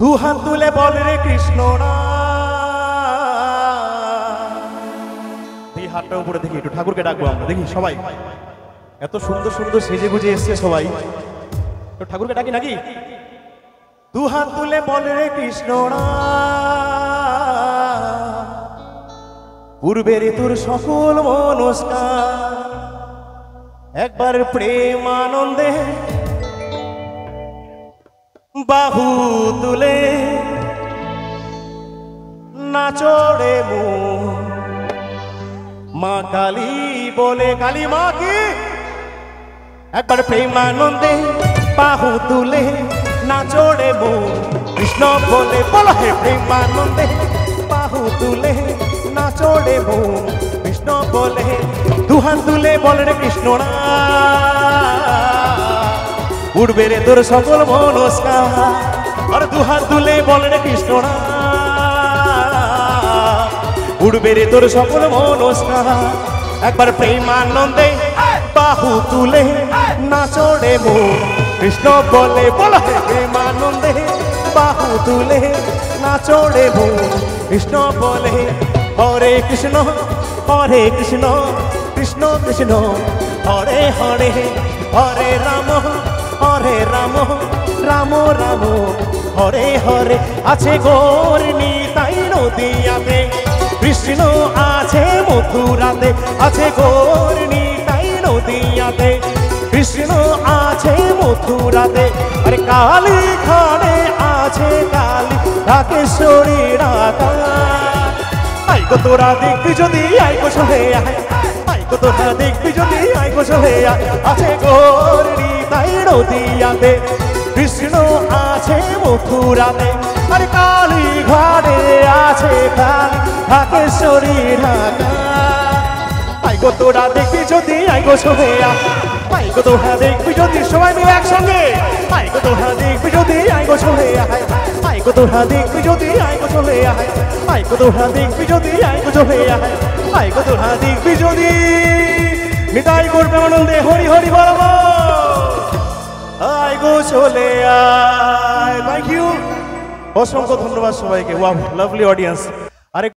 দুহাত তুলে বলে রে কৃষ্ণ না। এই হাতটা উপরে দেখি, একটু ঠাকুরকে ডাকবো আমরা, দেখি সবাই এত সুন্দর সুন্দর সেজে গুজে এসছে সবাই, তো ঠাকুরকে ডাকি নাকি? দুহাত তুলে বলে রে কৃষ্ণ না, পূর্বের তোর সকল মনস্কার একবার প্রেম আনন্দে বাহু তুলে নাচড়ে মা কালী বলে, কালী মা কি? একবার প্রেমানন্দে বাহু তুলে নাচড়ে কৃষ্ণ বলে, বলো হে প্রেমানন্দে বাহু তুলে নাচড়ে কৃষ্ণ বলে। দুহাত তুলে বলে রে কৃষ্ণ না, উড়বে রে তোর সকল মনস্কার। আর দুহাত তুলে বলে রে কৃষ্ণ না, উড়বে রে তোর সকল মনস্কার। একবার প্রেমানন্দে বাহু তুলে নাচড়ে কৃষ্ণ বলে, বলো হে প্রেমানন্দে বাহু তুলে নাচড়ে কৃষ্ণ বলে। হরে কৃষ্ণ কৃষ্ণ কৃষ্ণ হরে হরে, হরে রাম রাম রাম হরে হরে। আছে গৌর নিতাই নদিয়াতে, কৃষ্ণ আছে মথুরাতে। আছে গৌর নিতাই নদিয়াতে, কৃষ্ণ আছে মথুরাতে। আরে কালী খানে আছে কালী ঢাকেশ্বরী রাধা। আইগো তোরা দেখবি যদি আইগো চলে আয়, আইগো তোরা দেখবি যদি আইগো চলে আয়। আছে গৌর নিতাই নদিয়াতে, কৃষ্ণ আছে মথুরাতে। আরে কালী ঘাটে আছে কালী ঢাকেশ্বরী রাধা। আইগো তোরা দেখবি যদি আইগো চলে আয়, আইগো তোরা দেখবি যদি, সবাই মিলে একসঙ্গে। আইগো তোরা দেখবি যদি আইগো চলে আয়, আইগো তোরা দেখবি যদি আইগো চলে আয়। আইগো তোরা দেখবি যদি আইগো চলে আয়, আইগো তোরা দেখবি যদি। নিতাই করবে আনন্দে হরি হরি বলব, আইগো চলে আয়। থ্যাংক ইউ, অসংখ্য ধন্যবাদ সবাইকে। Wow, lovely audience.